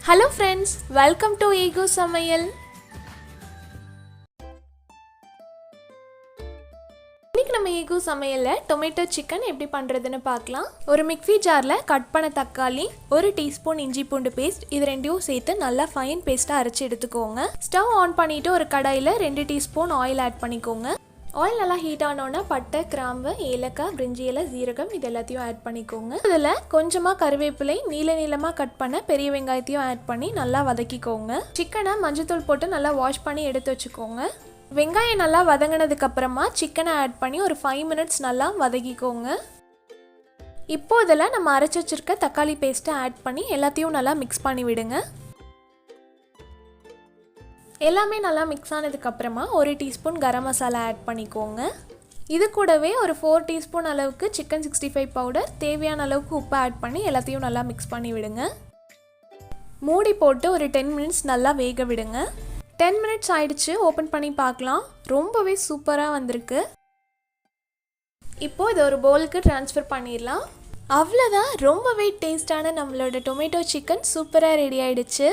Hello friends, welcome to Yegu Samayal. இன்னைக்கு நம்ம Yegu சமையல்ல டொமேட்டோ சிக்கன் எப்படி பண்றதுன்னு பார்க்கலாம். ஒரு மிக்ஸி ஜார்ல கட் பண்ண தக்காளி, 1 டீஸ்பூன் இஞ்சி பூண்டு பேஸ்ட் இது ரெண்டையும் சேர்த்து நல்லா ஃபைன் பேஸ்டா அரைச்சு எடுத்துக்கோங்க. ஸ்டவ் ஆன் பண்ணிட்டு ஒரு கடாயில 2 டீஸ்பூன் ஆயில் ஆட் பண்ணிக்கோங்க. ஆயில் நல்லா ஹீட் ஆனோன்னா பட்டை, கிராம்பு, ஏலக்காய், பிரிஞ்சி இலை, ஜீரகம் இது எல்லாத்தையும் ஆட் பண்ணிக்கோங்க. இதில் கொஞ்சமாக கருவேப்பிலை, நீளமாக கட் பண்ண பெரிய வெங்காயத்தையும் ஆட் பண்ணி நல்லா வதக்கிக்கோங்க. சிக்கனை மஞ்சத்தூள் போட்டு நல்லா வாஷ் பண்ணி எடுத்து வச்சுக்கோங்க. வெங்காயம் நல்லா வதங்கினதுக்கு அப்புறமா சிக்கனை ஆட் பண்ணி ஒரு 5 மினிட்ஸ் நல்லா வதக்கிக்கோங்க. இப்போ இதில் நம்ம அரைச்சி வச்சிருக்க தக்காளி பேஸ்ட்டை ஆட் பண்ணி எல்லாத்தையும் நல்லா மிக்ஸ் பண்ணி விடுங்க. எல்லாமே நல்லா மிக்ஸ் ஆனதுக்கப்புறமா 1 டீஸ்பூன் கரம் மசாலா ஆட் பண்ணிக்கோங்க. இது கூடவே ஒரு 4 டீஸ்பூன் அளவுக்கு சிக்கன் 65 பவுடர், தேவையான அளவுக்கு உப்பு ஆட் பண்ணி எல்லாத்தையும் நல்லா மிக்ஸ் பண்ணி விடுங்க. மூடி போட்டு ஒரு 10 மினிட்ஸ் நல்லா வேக விடுங்க. 10 மினிட்ஸ் ஆயிடுச்சு, ஓப்பன் பண்ணி பார்க்கலாம். ரொம்பவே சூப்பராக வந்திருக்கு. இப்போது இது ஒரு பவுலுக்கு ட்ரான்ஸ்ஃபர் பண்ணிடலாம். அவ்வளோதான், ரொம்பவே டேஸ்டான நம்மளோட டொமேட்டோ சிக்கன் சூப்பராக ரெடி ஆயிடுச்சு.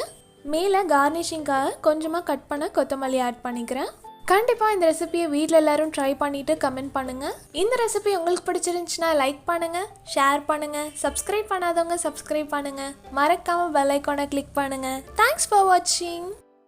மேலே கார்னிஷிங்காக கொஞ்சமாக கட் பண்ண கொத்தமல்லி ஆட் பண்ணிக்கிறேன். கண்டிப்பாக இந்த ரெசிபியை வீட்டில் எல்லோரும் ட்ரை பண்ணிவிட்டு கமெண்ட் பண்ணுங்கள். இந்த ரெசிபி உங்களுக்கு பிடிச்சிருந்துச்சுன்னா லைக் பண்ணுங்கள், ஷேர் பண்ணுங்கள், சப்ஸ்கிரைப் பண்ணாதவங்க சப்ஸ்கிரைப் பண்ணுங்கள், மறக்காமல் பெல் ஐக்கானை கிளிக் பண்ணுங்கள். தேங்க்ஸ் ஃபார் வாட்சிங்.